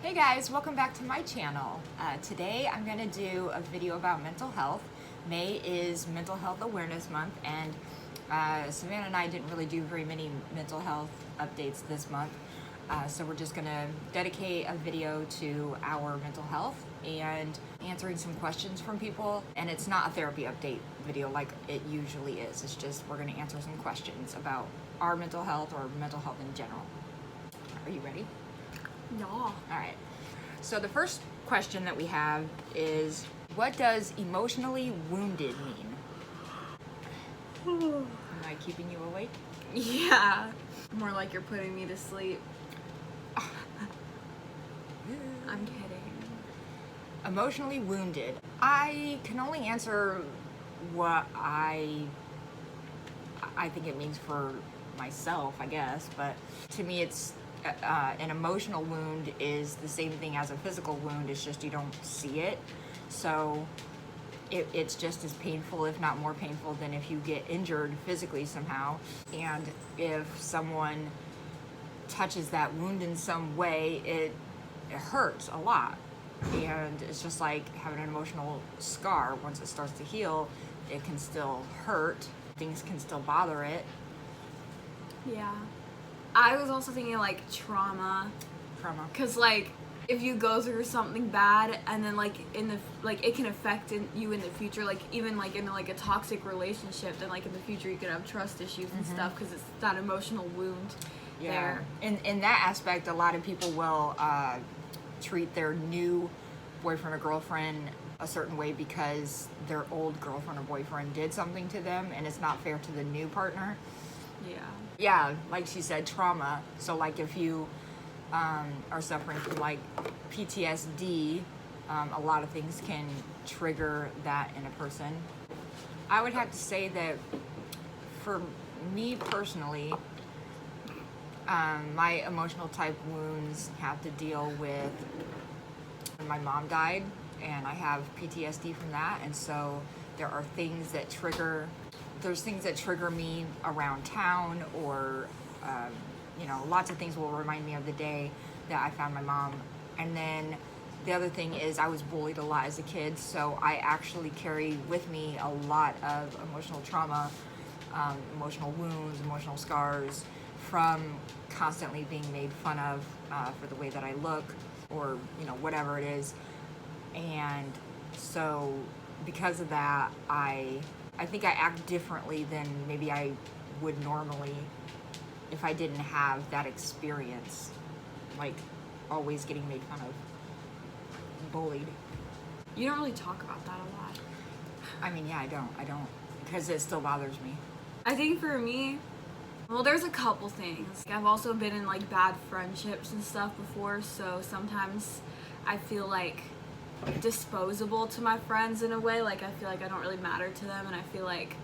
Hey guys, welcome back to my channel. Today I'm going to do a video about mental health. May is Mental Health Awareness Month, and Savannah and I didn't really do very many mental health updates this month. So we're just going to dedicate a video to our mental health and answering some questions from people. And it's not a therapy update video like it usually is. It's just we're going to answer some questions about our mental health or mental health in general. Are you ready? No. All right. So the first question that we have is, what does emotionally wounded mean? Am I keeping you awake? Yeah. More like you're putting me to sleep. I'm kidding. Emotionally wounded. I can only answer what I think it means for myself, I guess. But to me, it's an emotional wound is the same thing as a physical wound. It's just you don't see it. So it's just as painful, if not more painful, than if you get injured physically somehow. And if someone touches that wound in some way, it hurts a lot. And it's just like having an emotional scar. Once it starts to heal, it can still hurt. Things can still bother it. Yeah. I was also thinking like trauma. Cause like if you go through something bad and then like it can affect you in the future, like even like in like a toxic relationship, then like in the future you could have trust issues and stuff because it's that emotional wound there. In that aspect, a lot of people will treat their new boyfriend or girlfriend a certain way because their old girlfriend or boyfriend did something to them, and it's not fair to the new partner. Yeah, like she said, trauma. So like if you are suffering from like PTSD, a lot of things can trigger that in a person. I would have to say that for me personally, my emotional type wounds have to deal with when my mom died, and I have PTSD from that, and so there are things that trigger. There's things that trigger me around town, or lots of things will remind me of the day that I found my mom. And then the other thing is I was bullied a lot as a kid, so I actually carry with me a lot of emotional trauma, emotional wounds, emotional scars from constantly being made fun of for the way that I look, or whatever it is. And so because of that, I think I act differently than maybe I would normally if I didn't have that experience, like always getting made fun of, bullied. You don't really talk about that a lot. I mean, yeah, I don't, because it still bothers me. I think for me, well, there's a couple things. I've also been in like bad friendships and stuff before, so sometimes I feel like disposable to my friends in a way. Like I feel like I don't really matter to them, and I feel like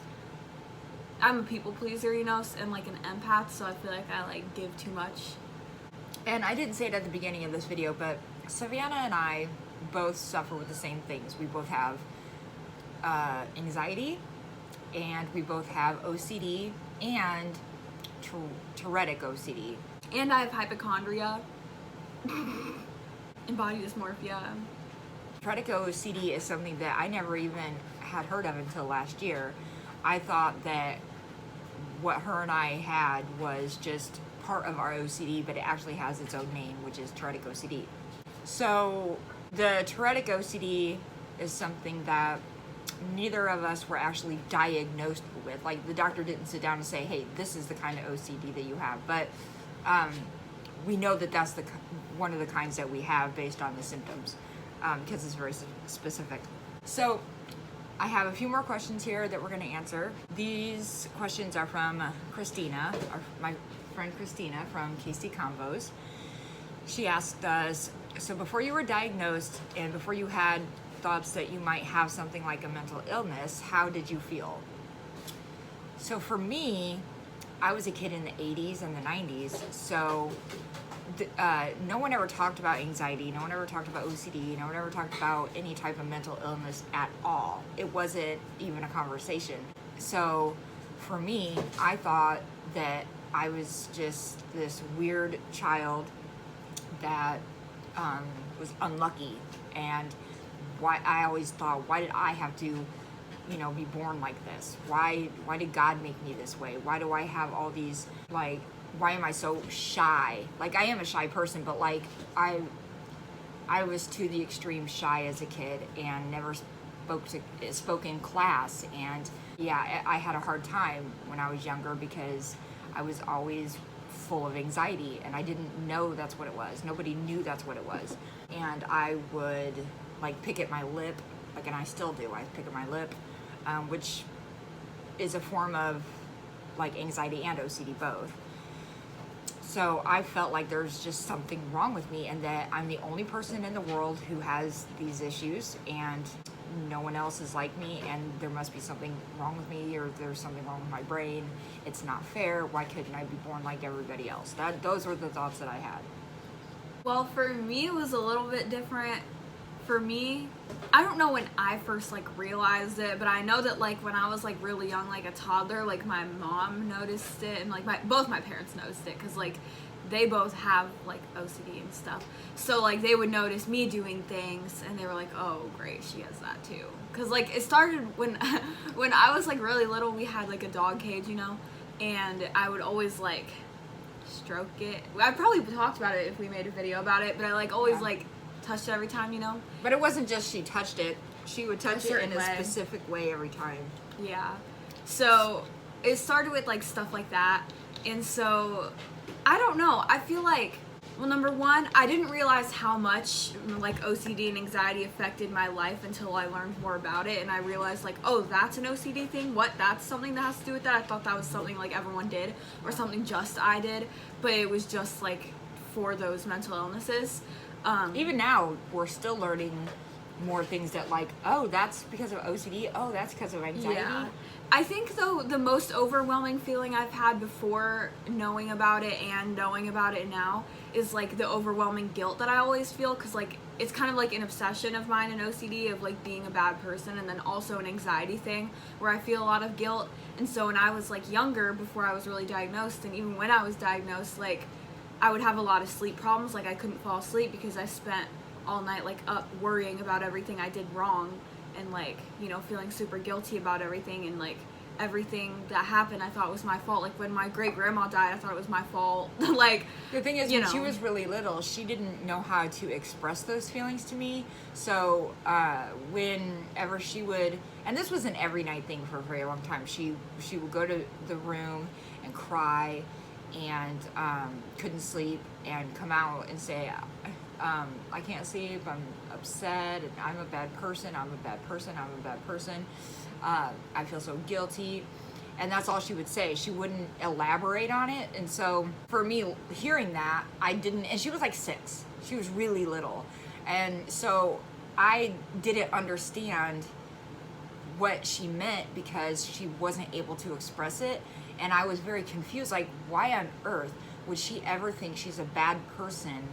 I'm a people pleaser, and like an empath, so I feel like I like give too much. And I didn't say it at the beginning of this video, but Savannah and I both suffer with the same things. We both have anxiety, and we both have OCD and Tourette's OCD. And I have hypochondria and body dysmorphia. Tourette's OCD is something that I never even had heard of until last year. I thought that what her and I had was just part of our OCD, but it actually has its own name, which is Tourette's OCD. So the Tourette's OCD is something that neither of us were actually diagnosed with. Like the doctor didn't sit down and say, hey, this is the kind of OCD that you have. But we know that that's one of the kinds that we have based on the symptoms, because it's very specific. So I have a few more questions here that we're going to answer. These questions are from Christina, my friend Christina from KC Convos. She asked us, so before you were diagnosed and before you had thoughts that you might have something like a mental illness, how did you feel? So for me, I was a kid in the 80s and the 90s, so no one ever talked about anxiety, no one ever talked about OCD, no one ever talked about any type of mental illness at all. It wasn't even a conversation. So for me, I thought that I was just this weird child that was unlucky, and I always thought, why did I have to, be born like this? Why did God make me this way? Why do I have all these, like, why am I so shy? Like, I am a shy person, but like I was to the extreme shy as a kid and never spoke in class, and yeah, I had a hard time when I was younger because I was always full of anxiety, and I didn't know that's what it was. Nobody knew that's what it was. And I would like pick at my lip, like, and I still do. I pick at my lip, which is a form of like anxiety and OCD both. So I felt like there's just something wrong with me, and that I'm the only person in the world who has these issues, and no one else is like me, and there must be something wrong with me, or there's something wrong with my brain. It's not fair. Why couldn't I be born like everybody else? Those were the thoughts that I had. Well, for me, it was a little bit different. For me, I don't know when I first like realized it, but I know that like when I was like really young, like a toddler, like my mom noticed it, and like both my parents noticed it, because like they both have like OCD and stuff. So like they would notice me doing things, and they were like, oh great, she has that too. Because like it started when when I was like really little. We had like a dog cage, and I would always like stroke it. I probably talked about it if we made a video about it, but I like always like touched it every time, But it wasn't just she touched it. She would touch it in a specific way every time. Yeah. So it started with like stuff like that. And so I don't know. I feel like, well, number one, I didn't realize how much like OCD and anxiety affected my life until I learned more about it. And I realized like, oh, that's an OCD thing? What? That's something that has to do with that? I thought that was something like everyone did, or something just I did. But it was just like for those mental illnesses. Even now, we're still learning more things that like, oh, that's because of OCD. Oh, that's because of anxiety. Yeah. I think though the most overwhelming feeling I've had before knowing about it and knowing about it now is like the overwhelming guilt that I always feel, because like it's kind of like an obsession of mine in OCD of like being a bad person, and then also an anxiety thing where I feel a lot of guilt. And so when I was like younger, before I was really diagnosed, and even when I was diagnosed, like I would have a lot of sleep problems. Like I couldn't fall asleep because I spent all night like up worrying about everything I did wrong, and like, feeling super guilty about everything, and like everything that happened I thought was my fault. Like when my great grandma died, I thought it was my fault. Like the thing is, when she was really little, she didn't know how to express those feelings to me. So whenever she would, and this was an every night thing for a very long time, she would go to the room and cry and couldn't sleep, and come out and say, I can't sleep, I'm upset, and I'm a bad person, I'm a bad person, I'm a bad person, I feel so guilty. And that's all she would say. She wouldn't elaborate on it. And so for me, hearing that, I didn't, and she was like 6. She was really little. And so I didn't understand what she meant because she wasn't able to express it. And I was very confused, like, why on earth would she ever think she's a bad person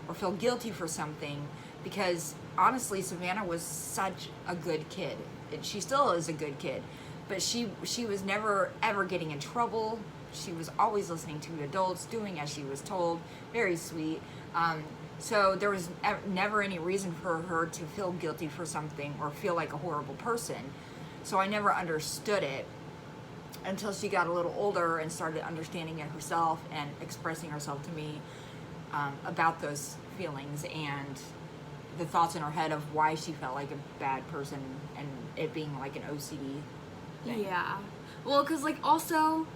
or feel guilty for something? Because honestly, Savannah was such a good kid. And she still is a good kid. But she was never, ever getting in trouble. She was always listening to adults, doing as she was told. Very sweet. So there was never any reason for her to feel guilty for something or feel like a horrible person. So I never understood it until she got a little older and started understanding it herself and expressing herself to me about those feelings and the thoughts in her head of why she felt like a bad person, and it being like an OCD thing. Yeah. Well, because like also,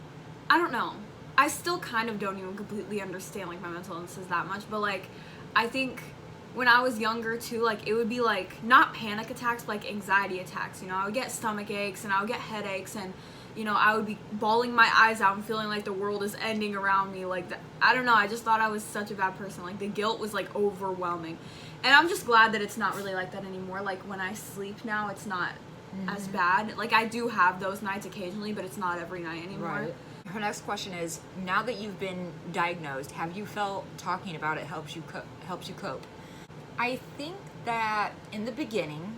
I don't know. I still kind of don't even completely understand like my mental illnesses that much, but like I think when I was younger too, like it would be like not panic attacks, but like anxiety attacks. I would get stomach aches and I would get headaches, and I would be bawling my eyes out and feeling like the world is ending around me. Like I don't know. I just thought I was such a bad person. Like the guilt was like overwhelming, and I'm just glad that it's not really like that anymore. Like when I sleep now, it's not as bad. Like I do have those nights occasionally, but it's not every night anymore. Right. Her next question is, now that you've been diagnosed, have you felt talking about it helps you cope? I think that in the beginning,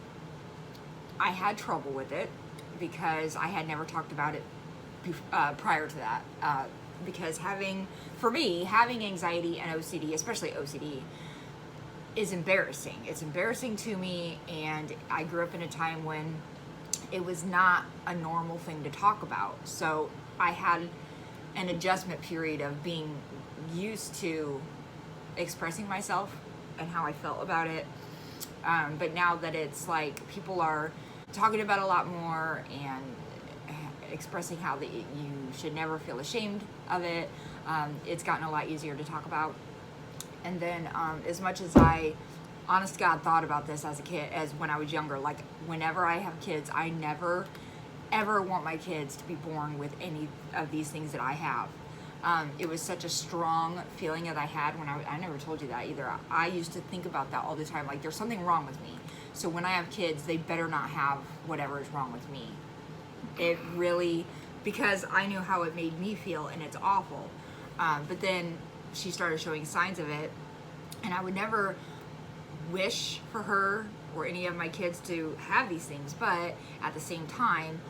I had trouble with it because I had never talked about it prior to that. Because having anxiety and OCD, especially OCD, is embarrassing. It's embarrassing to me, and I grew up in a time when it was not a normal thing to talk about. So I had an adjustment period of being used to expressing myself and how I felt about it. But now that it's like people are talking about it a lot more and expressing how that you should never feel ashamed of it, it's gotten a lot easier to talk about. And then as much as I, honest to God, thought about this as a kid, as when I was younger, like whenever I have kids, I never ever want my kids to be born with any of these things that I have. It was such a strong feeling that I had when I never told you that either. I used to think about that all the time, like there's something wrong with me. So when I have kids, they better not have whatever is wrong with me. It really, because I knew how it made me feel, and it's awful. But then she started showing signs of it, and I would never wish for her or any of my kids to have these things. But at the same time,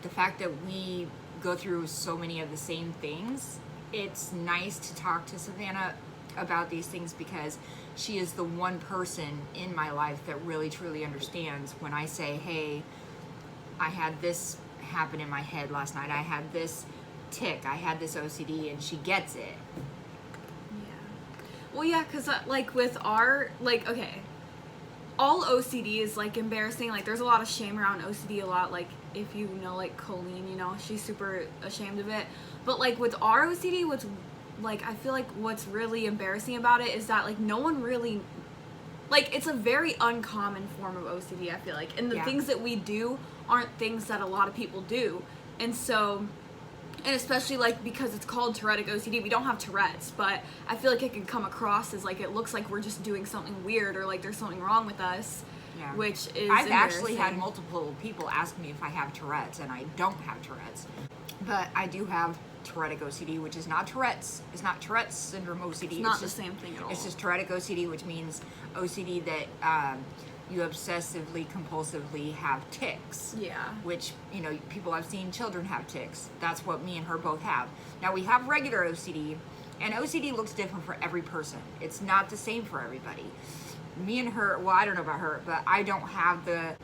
the fact that we go through so many of the same things, it's nice to talk to Savannah about these things, because she is the one person in my life that really truly understands when I say, hey, I had this happen in my head last night, I had this tick, I had this OCD, and she gets it. Well, yeah, because, like, with our, like, okay, all OCD is, like, embarrassing. Like, there's a lot of shame around OCD a lot. Like, if you know, like, Colleen, you know, she's super ashamed of it. But, like, with our OCD, what's, like, I feel like what's really embarrassing about it is that, like, no one really, like, it's a very uncommon form of OCD, I feel like. And the things that we do aren't things that a lot of people do. And so... And especially, like, because it's called Tourette's OCD, we don't have Tourette's, but I feel like it can come across as, like, it looks like we're just doing something weird, or, like, there's something wrong with us, which is I've actually had multiple people ask me if I have Tourette's, and I don't have Tourette's. But I do have Tourette's OCD, which is not Tourette's. It's not Tourette's syndrome OCD. It's not the same thing at all. It's just Tourette's OCD, which means OCD that... you obsessively, compulsively have tics. Yeah. Which, you know, people I've seen children have tics. That's what me and her both have. Now, we have regular OCD, and OCD looks different for every person. It's not the same for everybody. Me and her, well, I don't know about her, but I don't have the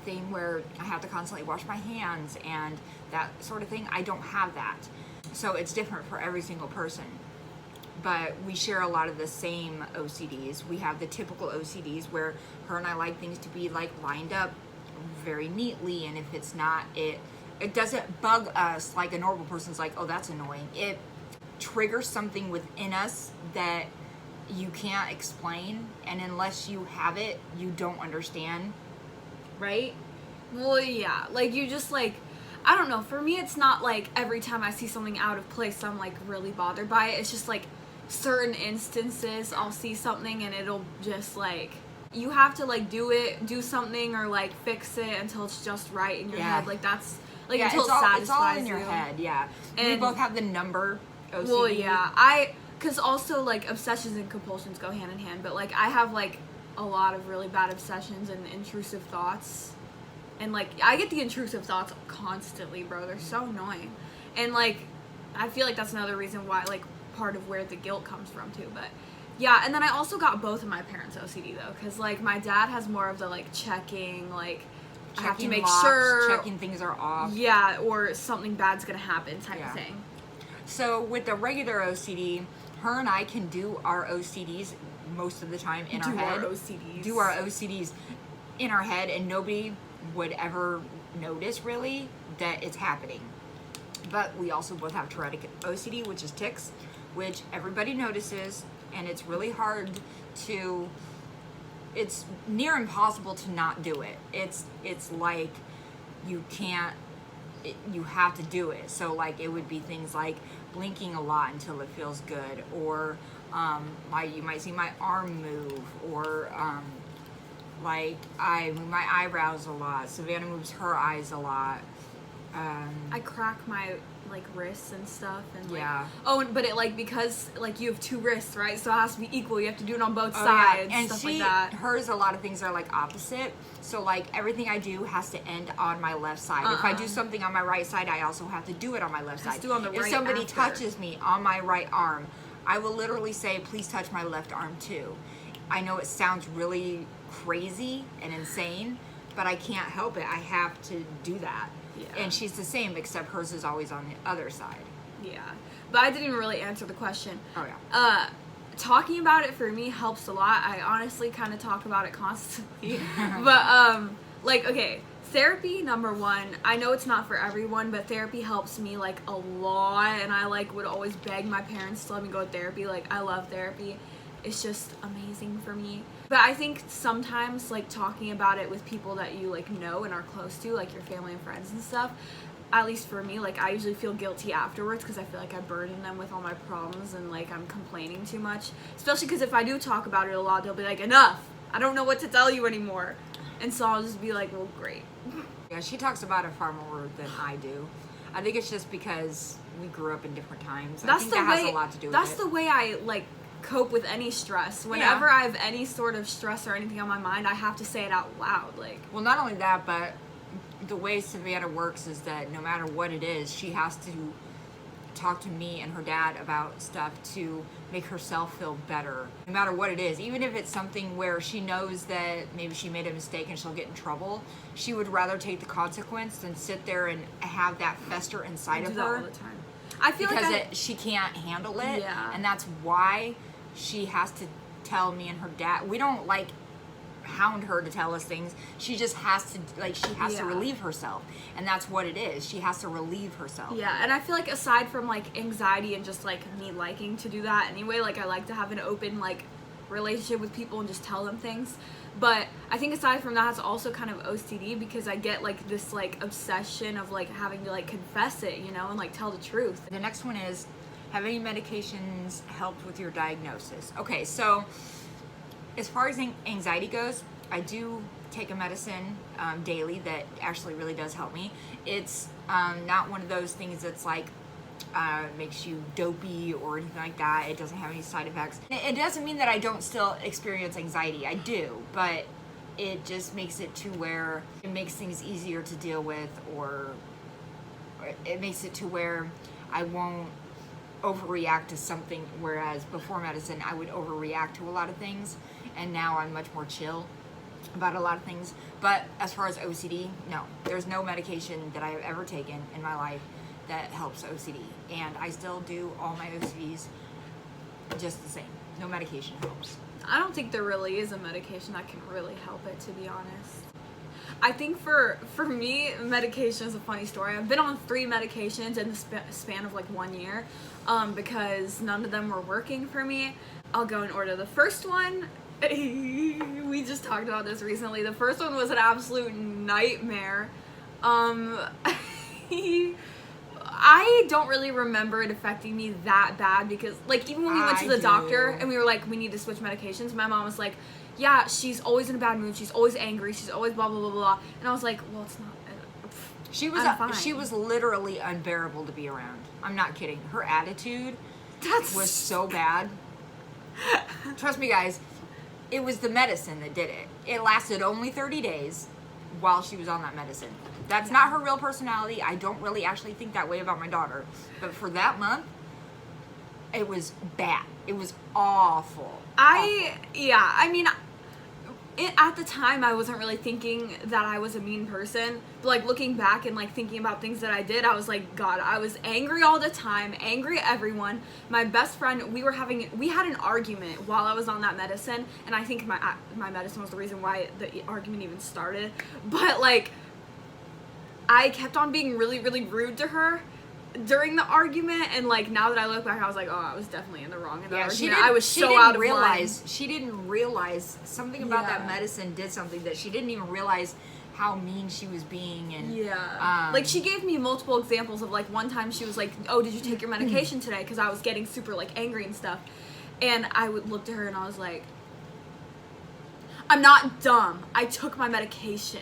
thing where I have to constantly wash my hands and that sort of thing. I don't have that. So it's different for every single person. But we share a lot of the same OCDs. We have the typical OCDs where her and I like things to be like lined up very neatly, and if it's not, it doesn't bug us like a normal person's like, oh, that's annoying. It triggers something within us that you can't explain, and unless you have it, you don't understand, right? Well, yeah, like you just like, I don't know, for me it's not like every time I see something out of place I'm like really bothered by it. It's just like certain instances I'll see something and it'll just like, you have to like do something or like fix it until it's just right in your head. Like that's like until it satisfies it's all in your you. head. And we both have the number OCD. Well, yeah, because also like obsessions and compulsions go hand in hand, but like I have like a lot of really bad obsessions and intrusive thoughts, and like I get the intrusive thoughts constantly, bro. They're so annoying, and like I feel like that's another reason why, like, part of where the guilt comes from too. But yeah, and then I also got both of my parents OCD though, because like my dad has more of the like checking, like I have to make locks, sure checking things are off, or something bad's gonna happen type of thing. So with the regular OCD, her and I can do our OCDs most of the time in our head. Do our OCDs in our head, and nobody would ever notice really that it's happening. But we also both have Tourette's OCD, which is tics, which everybody notices, and it's really hard to, it's near impossible to not do it. It's like you can't, you have to do it. So like it would be things like blinking a lot until it feels good, or you might see my arm move, or like I move my eyebrows a lot. Savannah moves her eyes a lot. I crack my like wrists and stuff, and like, but it like, because like you have two wrists, right? So it has to be equal. You have to do it on both sides, and stuff like that. Hers, a lot of things are like opposite. So like everything I do has to end on my left side. If I do something on my right side, I also have to do it on my left side. Do on the if right somebody after. touches me on my right arm, I will literally say, please touch my left arm too. I know it sounds really crazy and insane, but I can't help it. I have to do that. Yeah. And she's the same, except hers is always on the other side. Yeah. But I didn't even really answer the question. Oh, yeah. Talking about it for me helps a lot. I honestly kind of talk about it constantly. But, like, okay, therapy, number one. I know it's not for everyone, but therapy helps me, like, a lot. And I, like, would always beg my parents to let me go to therapy. Like, I love therapy. It's just amazing for me. But I think sometimes, like, talking about it with people that you, like, know and are close to, like your family and friends and stuff, at least for me, like, I usually feel guilty afterwards because I feel like I burden them with all my problems and, like, I'm complaining too much. Especially because if I do talk about it a lot, they'll be like, enough! I don't know what to tell you anymore. And so I'll just be like, well, great. Yeah, she talks about it far more than I do. I think it's just because we grew up in different times. I think that has a lot to do with it. That's the way I, like, cope with any stress. Whenever I have any sort of stress or anything on my mind, I have to say it out loud. Like, well, not only that, but the way Savannah works is that no matter what it is, she has to talk to me and her dad about stuff to make herself feel better. No matter what it is, even if it's something where she knows that maybe she made a mistake and she'll get in trouble, she would rather take the consequence than sit there and have that fester inside of her. all the time. I feel because like she can't handle it, Yeah. and that's why she has to tell me and her dad. We don't like hound her to tell us things. She just has to, like, she has to relieve herself, and that's what it is. She has to relieve herself. Yeah, and I feel like aside from, like, anxiety and just, like, me liking to do that anyway, like, I like to have an open, like, relationship with people and just tell them things. But I think aside from that, it's also kind of OCD because I get, like, this, like, obsession of, like, having to, like, confess it, you know, and, like, tell the truth. The next one is, have any medications helped with your diagnosis? Okay, so as far as anxiety goes, I do take a medicine daily that actually really does help me. It's not one of those things that's like makes you dopey or anything like that. It doesn't have any side effects. It doesn't mean that I don't still experience anxiety. I do, but it just makes it to where it makes things easier to deal with, or it makes it to where I won't overreact to something, whereas before medicine I would overreact to a lot of things, and now I'm much more chill about a lot of things. But as far as OCD, no, there's no medication that I have ever taken in my life that helps OCD, and I still do all my OCDs just the same. No medication helps. I don't think there really is a medication that can really help it, to be honest. I think for me, medication is a funny story. I've been on 3 medications in the span of like 1 year because none of them were working for me. I'll go in order. The first one, we just talked about this recently. The first one was an absolute nightmare. I don't really remember it affecting me that bad because, like, even when we went to the doctor and we were like, we need to switch medications, my mom was like, yeah, she's always in a bad mood, she's always angry, she's always blah, blah, blah, blah. And I was like, well, it's not. She was literally unbearable to be around. I'm not kidding. Her attitude was so bad. Trust me, guys, it was the medicine that did it. It lasted only 30 days while she was on that medicine. That's not her real personality. I don't really actually think that way about my daughter. But for that month, it was bad. It was awful. I mean, at the time, I wasn't really thinking that I was a mean person. But, like, looking back and, like, thinking about things that I did, I was like, God, I was angry all the time, angry at everyone. My best friend, we had an argument while I was on that medicine, and I think my medicine was the reason why the argument even started. But, like, I kept on being really, really rude to her during the argument, and, like, now that I look back, I was like, oh, I was definitely in the wrong in that argument. I was so out of line. She didn't realize something about that medicine did something that she didn't even realize how mean she was being. And like, she gave me multiple examples of, like, one time she was like, oh, did you take your medication today? Because I was getting super, like, angry and stuff. And I would look to her and I was like, I'm not dumb. I took my medication.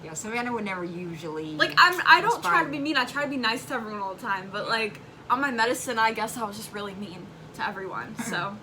Yeah, Savannah would never usually. Like, I don't try to be mean. I try to be nice to everyone all the time. But, like, on my medicine, I guess I was just really mean to everyone. So,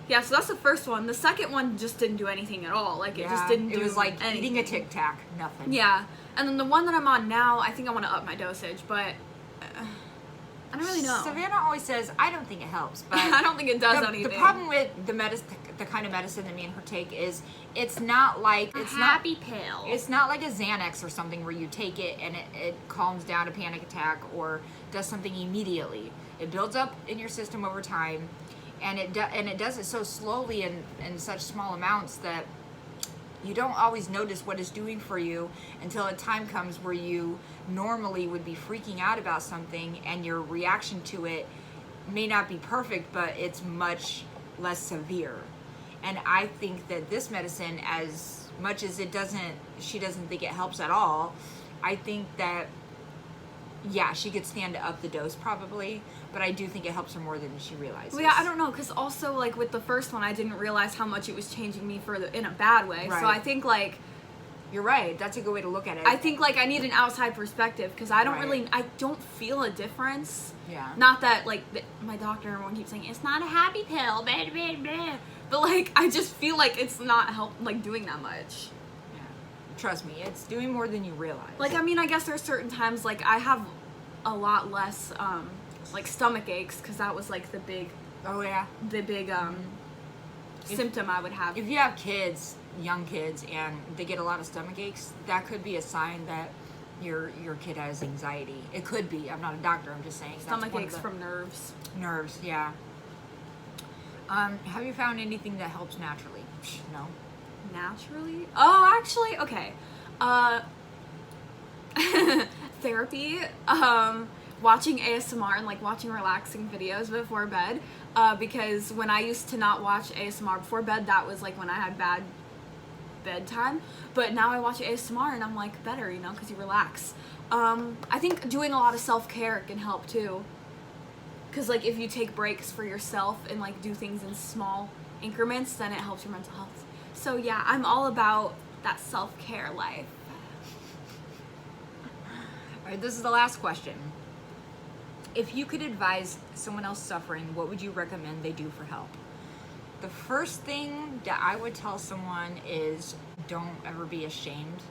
yeah, so that's the first one. The second one just didn't do anything at all. Like, it just didn't do anything. It was like eating a Tic Tac. Nothing. Yeah. And then the one that I'm on now, I think I want to up my dosage. But I don't really know. Savannah always says, I don't think it helps. But I don't think it does anything. The problem with the the kind of medicine that me and her take is it's not like A it's happy not pill. it's not like a Xanax or something where you take it and it calms down a panic attack or does something immediately. It builds up in your system over time, and it does it so slowly in such small amounts that you don't always notice what it's doing for you until a time comes where you normally would be freaking out about something and your reaction to it may not be perfect, but it's much less severe. And I think that this medicine, as much as she doesn't think it helps at all, I think that, yeah, she could stand to up the dose probably, but I do think it helps her more than she realizes. Well, yeah, I don't know, because also, like, with the first one, I didn't realize how much it was changing me in a bad way. Right. So I think, like... You're right. That's a good way to look at it. I think, like, I need an outside perspective, because I don't feel a difference. Yeah. Not that, like, my doctor and everyone keeps saying, it's not a happy pill, blah, blah, blah. But, like, I just feel like it's not doing that much. Yeah. Trust me, it's doing more than you realize. Like, I mean, I guess there's certain times, like, I have a lot less, like, stomach aches, because that was, like, the big, oh yeah, symptom I would have. if you have kids, young kids, and they get a lot of stomach aches, that could be a sign that your kid has anxiety. It could be. I'm not a doctor. I'm just saying. Stomach aches from nerves. Nerves, yeah. Have you found anything that helps naturally? No. Naturally? Oh, actually, okay. Therapy. Watching ASMR and, like, watching relaxing videos before bed. Because when I used to not watch ASMR before bed, that was, like, when I had bad bedtime. But now I watch ASMR and I'm, like, better, you know, because you relax. I think doing a lot of self-care can help, too. Because, like, if you take breaks for yourself and, like, do things in small increments, then it helps your mental health. So, yeah, I'm all about that self-care life. All right, this is the last question. If you could advise someone else suffering, what would you recommend they do for help? The first thing that I would tell someone is don't ever be ashamed,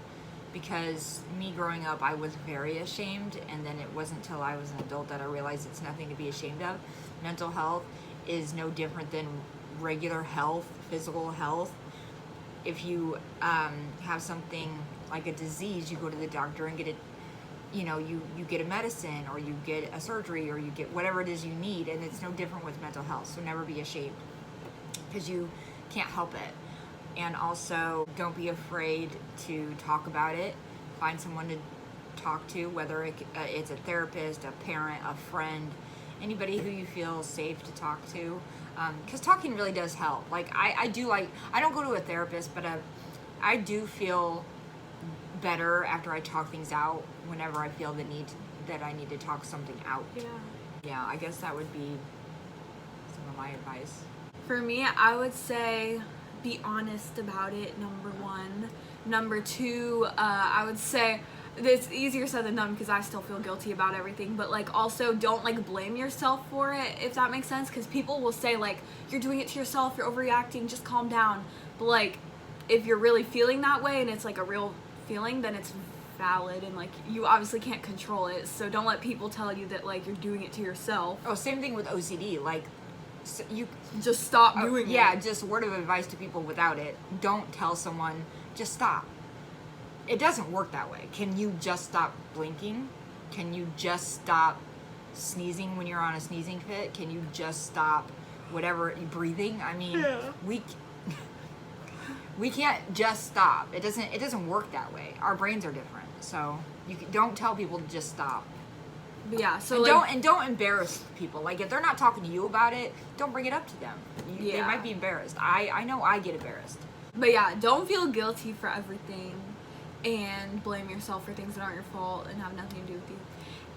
because me growing up, I was very ashamed, and then it wasn't until I was an adult that I realized it's nothing to be ashamed of. Mental health is no different than regular health, physical health. If you have something like a disease, you go to the doctor and get it. You know, you get a medicine, or you get a surgery, or you get whatever it is you need, and it's no different with mental health. So never be ashamed, because you can't help it. And also, don't be afraid to talk about it. Find someone to talk to, whether it's a therapist, a parent, a friend, anybody who you feel safe to talk to, because talking really does help. Like, I don't go to a therapist, but I do feel better after I talk things out whenever I feel that I need to talk something out. Yeah, I guess that would be some of my advice. For me, I would say be honest about it, number one. Number two, I would say, it's easier said than done because I still feel guilty about everything, but, like, also don't, like, blame yourself for it, if that makes sense, because people will say, like, you're doing it to yourself, you're overreacting, just calm down. But, like, if you're really feeling that way and it's, like, a real feeling, then it's valid, and, like, you obviously can't control it, so don't let people tell you that, like, you're doing it to yourself. Oh, same thing with OCD. Like, so you just stop doing it. Yeah, just word of advice to people without it. Don't tell someone, just stop. It doesn't work that way. Can you just stop blinking? Can you just stop sneezing when you're on a sneezing fit? Can you just stop whatever, breathing? I mean, Yeah. We can't just stop. It doesn't work that way. Our brains are different. So don't tell people to just stop. But yeah, so, and don't embarrass people. Like, if they're not talking to you about it, don't bring it up to them. They might be embarrassed. I know I get embarrassed. But yeah, don't feel guilty for everything and blame yourself for things that aren't your fault and have nothing to do with you.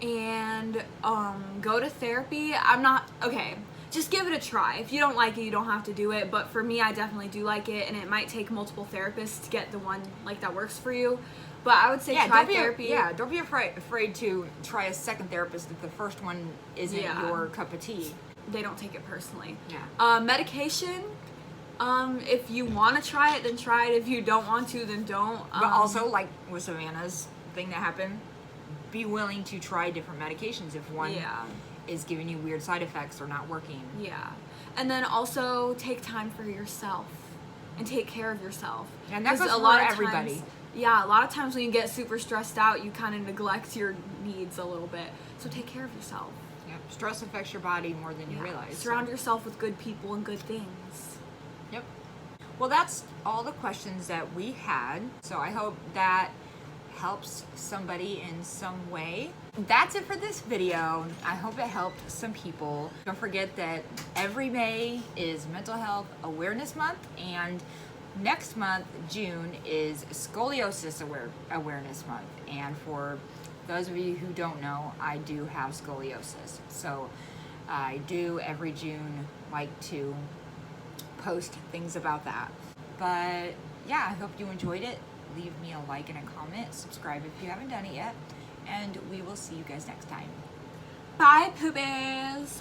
And go to therapy. Just give it a try. If you don't like it, you don't have to do it. But for me, I definitely do like it, and it might take multiple therapists to get the one, like, that works for you. But I would say try therapy. Don't be afraid to try a second therapist if the first one isn't your cup of tea. They don't take it personally. Yeah. Medication, if you want to try it, then try it. If you don't want to, then don't. But also, like with Savannah's thing that happened, be willing to try different medications if one is giving you weird side effects or not working. Yeah. And then also take time for yourself and take care of yourself. And that 'Cause goes for everybody. Times, yeah, a lot of times when you get super stressed out, you kind of neglect your needs a little bit. So take care of yourself. Yep. Stress affects your body more than you realize. Surround yourself with good people and good things. Yep. Well, that's all the questions that we had. So I hope that helps somebody in some way. That's it for this video. I hope it helped some people. Don't forget that every May is Mental Health Awareness Month, and next month, June, is Scoliosis Awareness Month. And for those of you who don't know, I do have scoliosis. So I do every June like to post things about that. But yeah, I hope you enjoyed it. Leave me a like and a comment. Subscribe if you haven't done it yet. And we will see you guys next time. Bye, poopies.